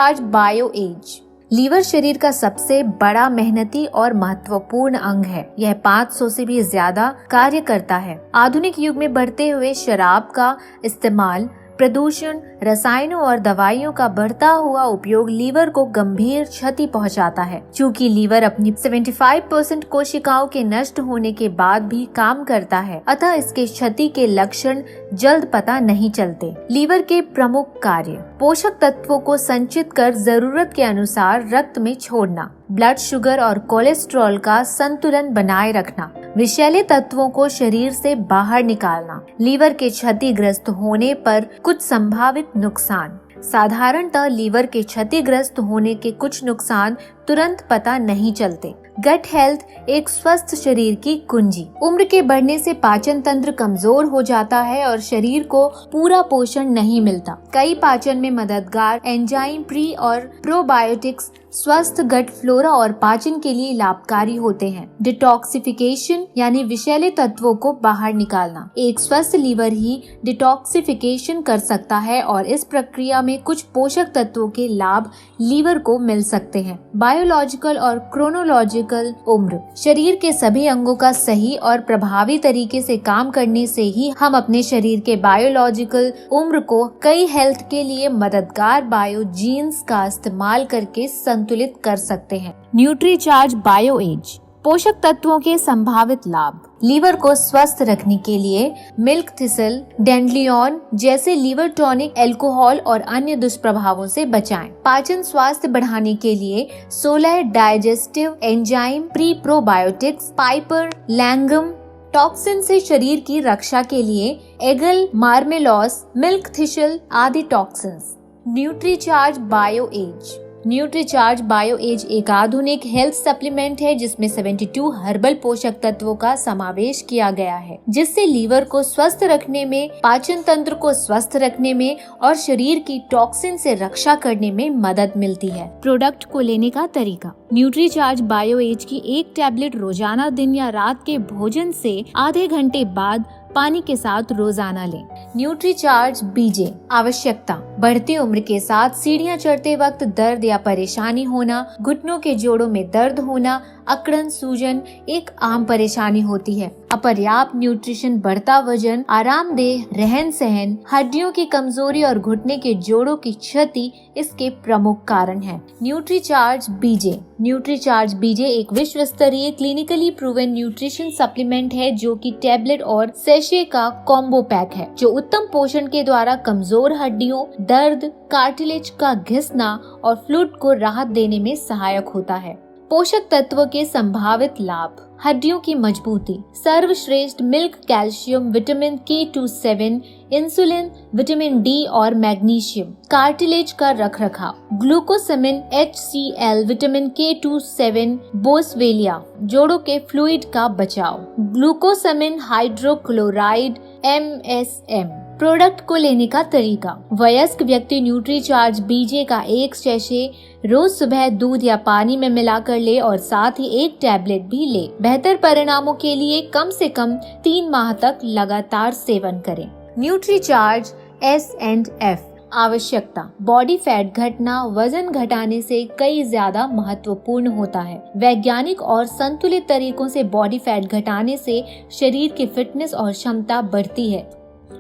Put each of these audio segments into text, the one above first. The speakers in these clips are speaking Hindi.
आज बायो एज। लीवर शरीर का सबसे बड़ा, मेहनती और महत्वपूर्ण अंग है। यह 500 से भी ज्यादा कार्य करता है। आधुनिक युग में बढ़ते हुए शराब का इस्तेमाल, प्रदूषण, रसायनों और दवाइयों का बढ़ता हुआ उपयोग लीवर को गंभीर क्षति पहुंचाता है। चूँकि लीवर अपनी 75% कोशिकाओं के नष्ट होने के बाद भी काम करता है, अतः इसके क्षति के लक्षण जल्द पता नहीं चलते। लीवर के प्रमुख कार्य: पोषक तत्वों को संचित कर जरूरत के अनुसार रक्त में छोड़ना, ब्लड शुगर और कोलेस्ट्रॉल का संतुलन बनाए रखना, विषैले तत्वों को शरीर से बाहर निकालना। लीवर के क्षतिग्रस्त होने पर कुछ संभावित नुकसान: साधारणतः लीवर के क्षतिग्रस्त होने के कुछ नुकसान तुरंत पता नहीं चलते। गट हेल्थ एक स्वस्थ शरीर की कुंजी। उम्र के बढ़ने से पाचन तंत्र कमजोर हो जाता है और शरीर को पूरा पोषण नहीं मिलता। कई पाचन में मददगार एंजाइम, प्री और प्रोबायोटिक्स स्वस्थ गट फ्लोरा और पाचन के लिए लाभकारी होते हैं। डिटॉक्सिफिकेशन यानी विषैले तत्वों को बाहर निकालना। एक स्वस्थ लीवर ही डिटॉक्सिफिकेशन कर सकता है और इस प्रक्रिया में कुछ पोषक तत्वों के लाभ लीवर को मिल सकते हैं। बायोलॉजिकल और क्रोनोलॉजिकल उम्र: शरीर के सभी अंगों का सही और प्रभावी तरीके से काम करने से ही हम अपने शरीर के बायोलॉजिकल उम्र को कई हेल्थ के लिए मददगार बायो जीन्स का इस्तेमाल करके संतुलित कर सकते हैं। Nutricharge bio age. पोषक तत्वों के संभावित लाभ: लीवर को स्वस्थ रखने के लिए मिल्क थिसल, डेंड्लियन जैसे लीवर टॉनिक अल्कोहल और अन्य दुष्प्रभावों से बचाएं। पाचन स्वास्थ्य बढ़ाने के लिए 16 digestive enzyme, pre probiotics, Piper, longum. Toxin से शरीर की रक्षा के लिए एगल, मार्मेलॉस, मिल्क थिसल आदि toxins. Nutricharge bio age. Nutricharge bio age एक आधुनिक हेल्थ सप्लीमेंट है जिसमें 72 हर्बल पोषक तत्वों का समावेश किया गया है, जिससे लीवर को स्वस्थ रखने में, पाचन तंत्र को स्वस्थ रखने में और शरीर की टॉक्सिन से रक्षा करने में मदद मिलती है। प्रोडक्ट को लेने का तरीका: न्यूट्रीचार्ज बायो एज की एक टैबलेट रोजाना दिन या रात के भोजन से आधे घंटे बाद पानी के साथ रोजाना लें। न्यूट्रीचार्ज बीजे। आवश्यकता: बढ़ती उम्र के साथ सीढ़ियां चढ़ते वक्त दर्द या परेशानी होना, घुटनों के जोड़ों में दर्द होना, अकड़न, सूजन एक आम परेशानी होती है। अपर्याप्त न्यूट्रिशन, बढ़ता वजन, आरामदेह रहन सहन, हड्डियों की कमजोरी और घुटने के जोड़ों की क्षति इसके प्रमुख कारण हैं। न्यूट्रीचार्ज बीजे। न्यूट्रीचार्ज बीजे एक विश्व स्तरीय क्लिनिकली प्रूवन न्यूट्रिशन सप्लीमेंट है जो कि टैबलेट और सेशे का कॉम्बो पैक है, जो उत्तम पोषण के द्वारा कमजोर हड्डियों, दर्द, कार्टिलेज का घिसना और फ्लूइड को राहत देने में सहायक होता है। पोषक तत्व के संभावित लाभ: हड्डियों की मजबूती, सर्वश्रेष्ठ milk calcium, vitamin K27, insulin, vitamin D और मैग्नीशियम, कार्टिलेज का रखरखाव, ग्लूकोसामिन HCl, विटामिन K27, बोसवेलिया, जोड़ों के फ्लूइड का बचाव, ग्लूकोसामिन हाइड्रोक्लोराइड MSM। प्रोडक्ट को लेने का तरीका: वयस्क व्यक्ति न्यूट्रीचार्ज बीजे का एक सैशे रोज सुबह दूध या पानी में मिलाकर ले और साथ ही एक टैबलेट भी ले। बेहतर परिणामों के लिए कम से कम 3 माह तक लगातार सेवन करें। Nutricharge S&F। आवश्यकता: बॉडी फैट घटना वजन घटाने से कई ज्यादा महत्वपूर्ण होता है। वैज्ञानिक और संतुलित तरीकों से बॉडी फैट घटाने से शरीर की फिटनेस और क्षमता बढ़ती है।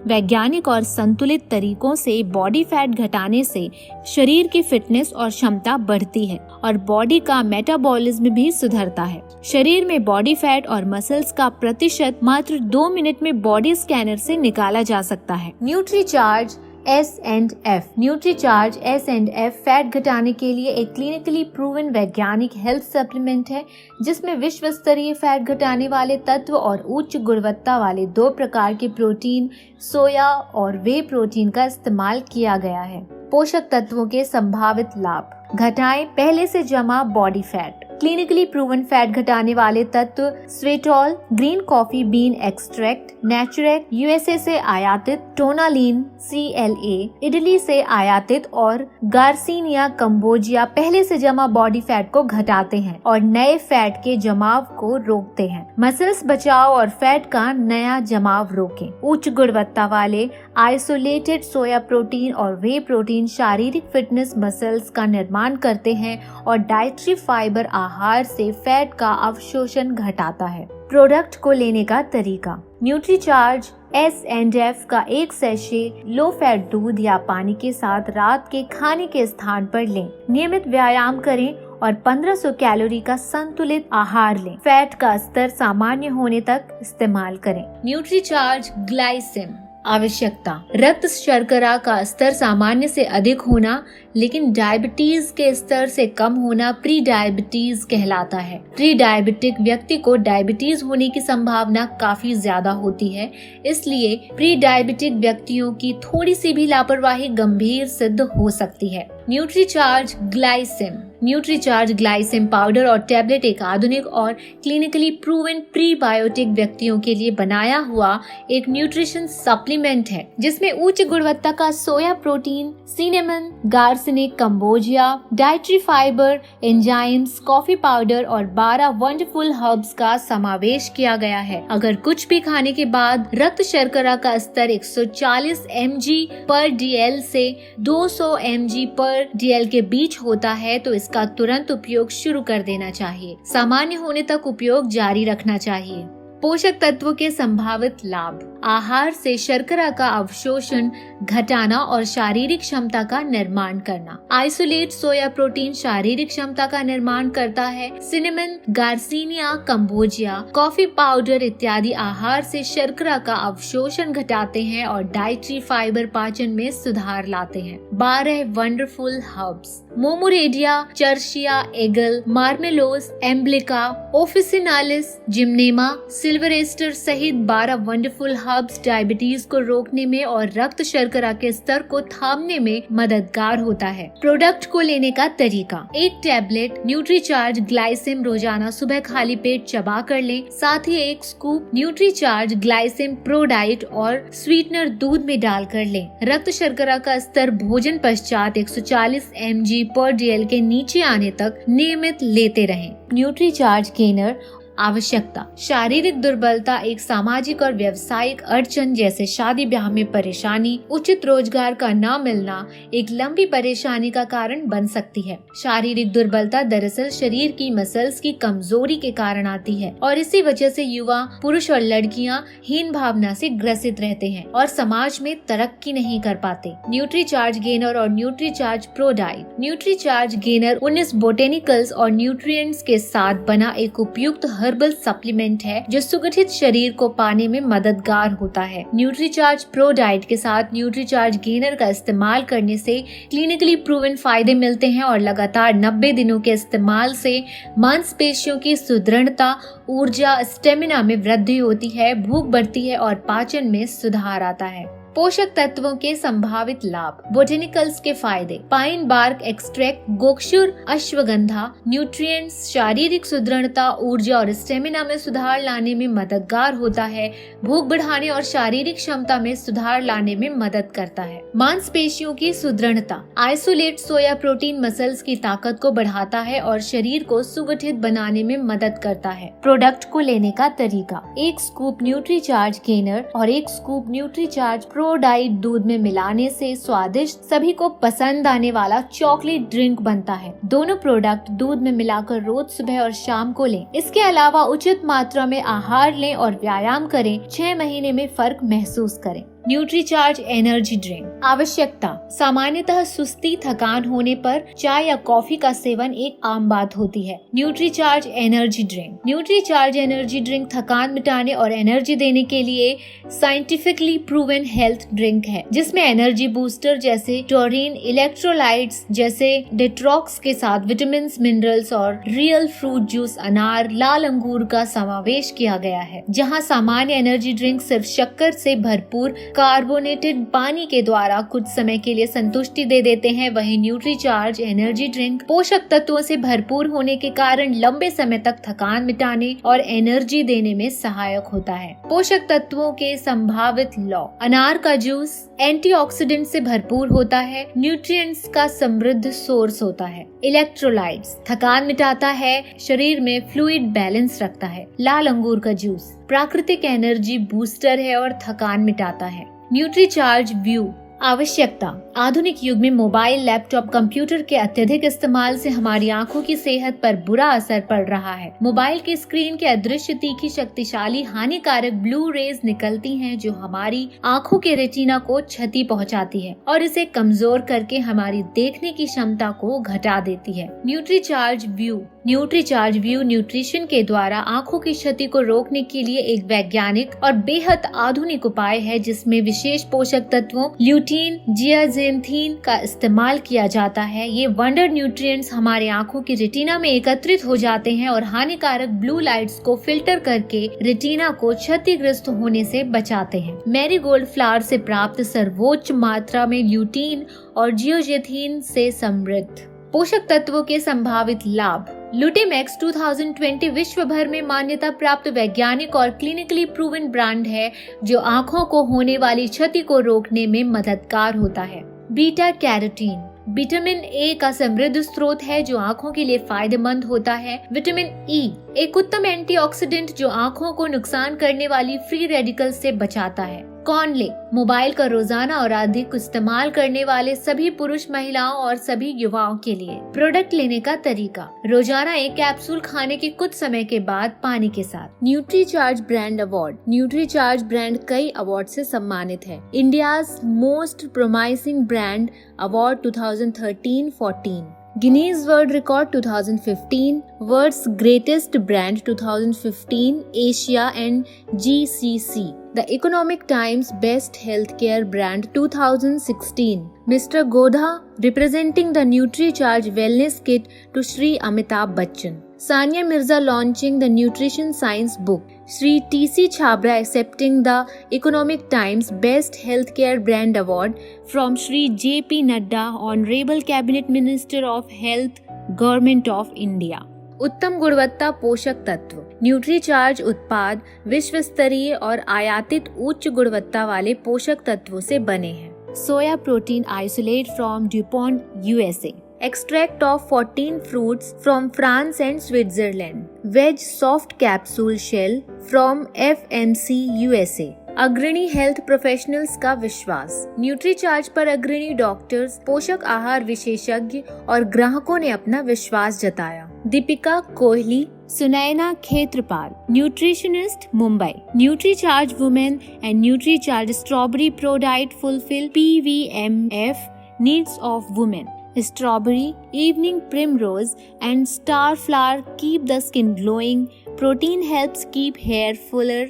वैज्ञानिक और संतुलित तरीकों से बॉडी फैट घटाने से शरीर की फिटनेस और क्षमता बढ़ती है और बॉडी का मेटाबॉलिज्म भी सुधरता है। शरीर में बॉडी फैट और मसल्स का प्रतिशत मात्र 2 मिनट में बॉडी स्कैनर से निकाला जा सकता है। Nutricharge S&F। Nutricharge S&F fat घटाने के लिए एक क्लिनिकली प्रूवन वैज्ञानिक हेल्थ सप्लीमेंट है जिसमें विश्व स्तरीय फैट घटाने वाले तत्व और उच्च गुणवत्ता वाले 2 प्रकार के प्रोटीन, सोया और वे प्रोटीन का इस्तेमाल किया गया है। पोषक तत्वों के संभावित लाभ: घटाएं पहले से जमा body fat, clinically proven fat घटाने वाले तत्व Sveltol, green coffee bean extract, Naturex USA से आयातित, टोनालिन CLA इटली से आयातित और गार्सिनिया कंबोजिया पहले से जमा बॉडी फैट को घटाते हैं और नए फैट के जमाव को रोकते हैं। मसल्स बचाओ और फैट का नया जमाव रोकें। उच्च गुणवत्ता वाले आइसोलेटेड सोया प्रोटीन और वे प्रोटीन शारीरिक फिटनेस मसल्स का निर्माण करते हैं और डाइटरी फाइबर आहार से फैट का अवशोषण घटाता है। प्रोडक्ट को लेने का तरीका। न्यूट्रीचार्ज S&F का एक सैशे लो फैट दूध या पानी के साथ रात के खाने के स्थान पर लें। नियमित व्यायाम करें और 1500 कैलोरी का संतुलित आहार लें। फैट का स्तर सामान्य होने तक इस्तेमाल करें। न्यूट्रीचार्ज ग्लाइसिम। आवश्यकता। रक्त शर्करा का स्तर सामान्य से अधिक होना लेकिन डायबिटीज के स्तर से कम होना प्री डायबिटीज कहलाता है। प्री डायबिटिक व्यक्ति को डायबिटीज होने की संभावना काफी ज्यादा होती है, इसलिए प्री डायबिटिक व्यक्तियों की थोड़ी सी भी लापरवाही गंभीर सिद्ध हो सकती है। न्यूट्रीचार्ज ग्लाइसिम। न्यूट्रीचार्ज ग्लाइसिम पाउडर और टैबलेट एक आधुनिक और क्लिनिकली प्रूवन प्रीबायोटिक व्यक्तियों के लिए बनाया हुआ एक न्यूट्रिशन सप्लीमेंट है, जिसमें उच्च गुणवत्ता का soya protein, cinnamon, garcinia cambogia, dietary fibre, enzymes, coffee powder और 12 वंडरफुल हर्ब्स का समावेश किया गया है। अगर कुछ भी खाने के बाद रक्त शर्करा का स्तर 140 mg/dl से 200 mg/dl के बीच होता है तो इसका तुरंत उपयोग शुरू कर देना चाहिए। सामान्य होने तक उपयोग जारी रखना चाहिए। पोषक तत्वों के संभावित लाभ। आहार से शर्करा का अवशोषण घटाना और शारीरिक क्षमता का निर्माण करना। आइसोलेट सोया प्रोटीन शारीरिक क्षमता का निर्माण करता है। Cinnamon, garcinia cambogia, coffee powder इत्यादि आहार से शर्करा का अवशोषण घटाते हैं और डाइटरी फाइबर पाचन में सुधार लाते हैं। 12 wonderful herbs. Momordica, charantia, Aegle, marmelos, Emblica, officinalis, Gymnema, sylvestre सहित 12 वंडरफुल हर्ब्स डायबिटीज को रोकने में और रक्त शर्करा के स्तर को थामने में मददगार होता है। प्रोडक्ट को लेने का तरीका। एक टैबलेट न्यूट्रीचार्ज ग्लाइसिम रोजाना सुबह खाली पेट चबा कर लें। साथ ही एक स्कूप न्यूट्रीचार्ज ग्लाइसिम प्रो डाइट और स्वीटनर दूध में डालकर लें। रक्त शर्करा का स्तर भोजन पश्चात 140 mg/dl के नीचे आने तक नियमित लेते रहें। Nutricharge gainer. आवश्यकता। शारीरिक दुर्बलता एक सामाजिक और व्यावसायिक अड़चन जैसे शादी ब्याह में परेशानी, उचित रोजगार का न मिलना एक लंबी परेशानी का कारण बन सकती है। शारीरिक दुर्बलता दरअसल शरीर की मसल्स की कमजोरी के कारण आती है और इसी वजह से युवा, पुरुष और लड़कियां हीन भावना से ग्रसित रहते हैं और समाज में तरक्की नहीं कर पाते। न्यूट्रीचार्ज गेनर और Nutricharge pro diet. Nutricharge gainer 19 botanicals और न्यूट्रिएंट्स के साथ बना एक उपयुक्त हर्बल सप्लीमेंट है जो सुगठित शरीर को पाने में मददगार होता है। न्यूट्रीचार्ज प्रो डाइट के साथ न्यूट्रीचार्ज गेनर का इस्तेमाल करने से क्लिनिकली प्रूवन फायदे मिलते हैं और लगातार 90 दिनों के इस्तेमाल से मांसपेशियों की सुदृढ़ता, ऊर्जा, स्टेमिना में वृद्धि होती है, भूख बढ़ती है और पाचन में सुधार आता है। पोषक तत्वों के संभावित लाभ। बोटेनिकल्स के फायदे। Pine bark extract gokshura ashwagandha nutrients शारीरिक सुदृढ़ता, ऊर्जा और स्टेमिना में सुधार लाने में मददगार होता है, भूख बढ़ाने और शारीरिक क्षमता में सुधार लाने में मदद करता है। मांसपेशियों की सुदृढ़ता। आइसोलेट सोया प्रोटीन मसल्स की ताकत को बढ़ाता है और शरीर को सुगठित बनाने में मदद करता है। प्रोडक्ट को लेने का तरीका। एक स्कूप न्यूट्रीचार्ज गेनर और एक स्कूप न्यूट्रीचार्ज प्रो डाइट दूध में मिलाने से स्वादिष्ट, सभी को पसंद आने वाला चॉकलेट ड्रिंक बनता है। दोनों प्रोडक्ट दूध में मिलाकर रोज सुबह और शाम को लें। इसके अलावा उचित मात्रा में आहार लें और व्यायाम करें। 6 महीने में फर्क महसूस करें। Nutricharge energy drink. आवश्यकता। सामान्यतः सुस्ती, थकान होने पर चाय या कॉफी का सेवन एक आम बात होती है। Nutricharge energy drink. Nutricharge energy drink थकान मिटाने और एनर्जी देने के लिए साइंटिफिकली प्रूवन हेल्थ ड्रिंक है, जिसमें एनर्जी बूस्टर जैसे टोरिन, इलेक्ट्रोलाइट्स जैसे डेट्रॉक्स के साथ विटामिन, मिनरल्स और रियल फ्रूट जूस, अनार, लाल अंगूर का समावेश किया गया है। जहाँ सामान्य एनर्जी ड्रिंक सिर्फ शक्कर से भरपूर कार्बोनेटेड पानी के द्वारा कुछ समय के लिए संतुष्टि दे देते हैं, वहीं न्यूट्रीचार्ज एनर्जी ड्रिंक पोषक तत्वों से भरपूर होने के कारण लंबे समय तक थकान मिटाने और एनर्जी देने में सहायक होता है। पोषक तत्वों के संभावित लॉ। अनार का जूस एंटीऑक्सीडेंट से भरपूर होता है, न्यूट्रिएंट्स का समृद्ध सोर्स होता है। इलेक्ट्रोलाइट्स थकान मिटाता है, शरीर में फ्लूइड बैलेंस रखता है। लाल अंगूर का जूस प्राकृतिक एनर्जी बूस्टर है और थकान मिटाता है। Nutricharge view. आवश्यकता। आधुनिक युग में मोबाइल, लैपटॉप, कंप्यूटर के अत्यधिक इस्तेमाल से हमारी आंखों की सेहत पर बुरा असर पड़ रहा है। मोबाइल की स्क्रीन के अदृश्य तीखी शक्तिशाली हानिकारक ब्लू रेज निकलती हैं, जो हमारी आंखों के रेटिना को क्षति पहुंचाती है और इसे कमजोर करके हमारी देखने की क्षमता को घटा देती है। Nutricharge view. Nutricharge view nutrition के द्वारा आंखों की क्षति को रोकने के लिए एक वैज्ञानिक और बेहद आधुनिक उपाय है, जिसमें विशेष पोषक तत्वों ल्यूटीन, जियाजेंथीन का इस्तेमाल किया जाता है। ये वंडर न्यूट्रिएंट्स हमारे आंखों की रेटिना में एकत्रित हो जाते हैं और हानिकारक ब्लू लाइट्स को फिल्टर करके रेटिना को क्षतिग्रस्त होने से बचाते हैं। मैरीगोल्ड फ्लावर से प्राप्त सर्वोच्च मात्रा में ल्यूटीन और जियोजेंथीन से समृद्ध पोषक तत्वों के संभावित लाभ। लुटेमैक्स 2020 विश्व भर में मान्यता प्राप्त वैज्ञानिक और क्लिनिकली प्रूवन ब्रांड है, जो आंखों को होने वाली क्षति को रोकने में मददगार होता है। बीटा कैरोटीन विटामिन ए का समृद्ध स्रोत है, जो आंखों के लिए फायदेमंद होता है। विटामिन ई एक उत्तम एंटीऑक्सीडेंट जो आंखों को नुकसान करने वाली फ्री रेडिकल से बचाता है। कॉर्नले मोबाइल का रोजाना और अधिक इस्तेमाल करने वाले सभी पुरुष, महिलाओं और सभी युवाओं के लिए। प्रोडक्ट लेने का तरीका। रोजाना एक कैप्सूल खाने के कुछ समय के बाद पानी के साथ। Nutricharge brand award. Nutricharge brand कई अवार्ड से सम्मानित है। India's most promising brand award 2013-14, Guinness world record 2015, world's greatest brand 2015, Asia and GCC, the Economic Times best health care brand 2016, mister Godha representing the Nutricharge wellness kit to Shri Amitabh Bachchan, Sania Mirza launching the nutrition science book, Shri TC Chhabra accepting the Economic Times Best Healthcare Brand Award from Shri JP Nadda, Honorable Cabinet Minister of Health, Government of India। उत्तम गुणवत्ता पोषक तत्व। न्यूट्रीचार्ज उत्पाद विश्व स्तरीय और आयातित उच्च गुणवत्ता वाले पोषक तत्वों से बने हैं। Soya protein isolate from Dupont USA, extract of 14 fruits from France and Switzerland, veg soft capsule shell from FMC USA। अग्रणी हेल्थ प्रोफेशनल्स का विश्वास। न्यूट्रीचार्ज पर अग्रणी डॉक्टर्स, पोषक आहार विशेषज्ञ और ग्राहकों ने अपना विश्वास जताया। Deepika Kohli, Sunaina Khetrapal, nutritionist Mumbai. Nutricharge women and Nutricharge strawberry pro diet fulfil PVMF needs of women। Strawberry, evening primrose and star flower keep the skin glowing. Protein helps keep hair fuller,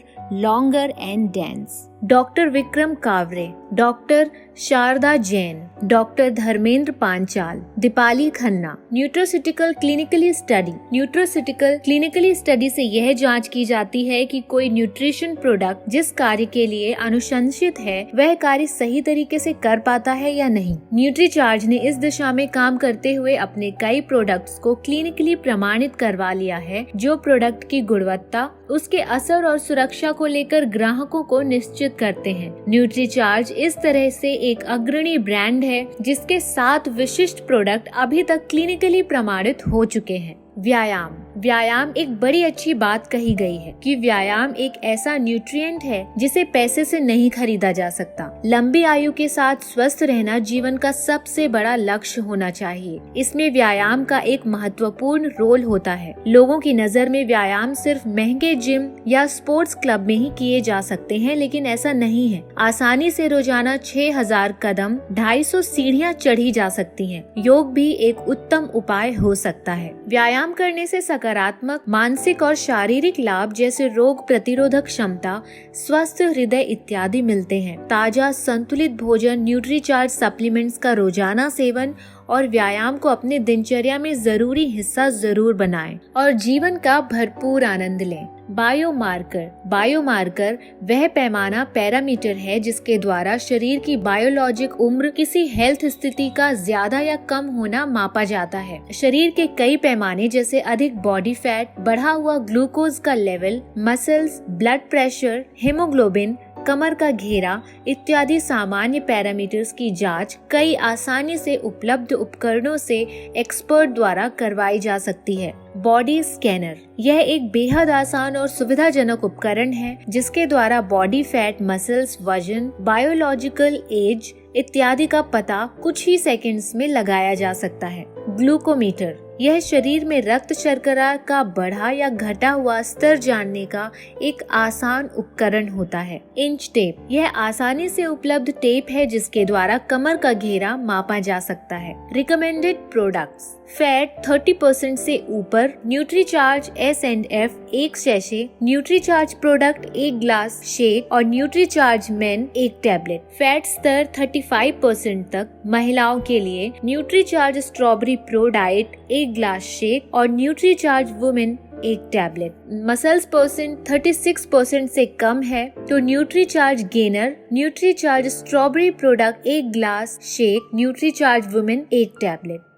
longer and dense। Doctor Vikram Kaware, doctor Sharda Jain, doctor Dharmendra Panchal, Deepali Khanna. Nutraceutical clinically study. Nutraceutical clinically study से यह जांच की जाती है कि कोई न्यूट्रिशन प्रोडक्ट जिस कार्य के लिए अनुशंसित है वह कार्य सही तरीके से कर पाता है या नहीं। न्यूट्रीचार्ज ने इस दिशा में काम करते हुए अपने कई प्रोडक्ट्स को क्लिनिकली प्रमाणित करवा लिया है, जो प्रोडक्ट की गुणवत्ता, उसके असर और सुरक्षा को लेकर ग्राहकों को निश्चित करते हैं। न्यूट्रीचार्ज इस तरह से एक अग्रणी ब्रांड है जिसके 7 विशिष्ट प्रोडक्ट अभी तक क्लिनिकली प्रमाणित हो चुके हैं। व्यायाम। व्यायाम एक बड़ी अच्छी बात कही गई है कि व्यायाम एक ऐसा न्यूट्रिएंट है जिसे पैसे से नहीं खरीदा जा सकता। लंबी आयु के साथ स्वस्थ रहना जीवन का सबसे बड़ा लक्ष्य होना चाहिए। इसमें व्यायाम का एक महत्वपूर्ण रोल होता है। लोगों की नजर में व्यायाम सिर्फ महंगे जिम या स्पोर्ट्स क्लब में ही किए जा सकते हैं, लेकिन ऐसा नहीं है। आसानी से रोजाना 6000 कदम, 250 सीढ़ियाँ चढ़ी जा सकती हैं। योग भी एक उत्तम उपाय हो सकता है। व्यायाम करने से सकारात्मक मानसिक और शारीरिक लाभ जैसे रोग प्रतिरोधक क्षमता, स्वस्थ हृदय इत्यादि मिलते हैं। ताजा संतुलित भोजन, न्यूट्रीचार्ज सप्लीमेंट्स का रोजाना सेवन और व्यायाम को अपने दिनचर्या में जरूरी हिस्सा जरूर बनाएं और जीवन का भरपूर आनंद लें। बायोमार्कर वह पैमाना पैरामीटर है जिसके द्वारा शरीर की बायोलॉजिक उम्र, किसी हेल्थ स्थिति का ज्यादा या कम होना मापा जाता है। शरीर के कई पैमाने जैसे अधिक बॉडी फैट, बढ़ा हुआ ग्लूकोज का level, muscles, blood pressure, haemoglobin, कमर का घेरा इत्यादि सामान्य पैरामीटर्स की जांच कई आसानी से उपलब्ध उपकरणों से एक्सपर्ट द्वारा करवाई जा सकती है। बॉडी स्कैनर यह एक बेहद आसान और सुविधाजनक उपकरण है जिसके द्वारा बॉडी फैट, मसल्स, वजन, बायोलॉजिकल एज इत्यादि का पता कुछ ही सेकंड्स में लगाया जा सकता है। ग्लूकोमीटर यह शरीर में रक्त शर्करा का बढ़ा या घटा हुआ स्तर जानने का एक आसान उपकरण होता है। इंच टेप यह आसानी से उपलब्ध टेप है जिसके द्वारा कमर का घेरा मापा जा सकता है। रिकमेंडेड प्रोडक्ट्स फैट 30% से ऊपर Nutricharge S&F 1 sachet, Nutricharge product 1 glass shake और न्यूट्रीचार्ज मेन 1 टैबलेट। फैट स्तर 35% तक महिलाओं के लिए Nutricharge strawberry pro diet 1 glass shake और Nutricharge women 1 tablet. Muscles percent 36% से कम है तो Nutricharge gainer, Nutricharge strawberry product 1 glass shake, Nutricharge women 1 tablet.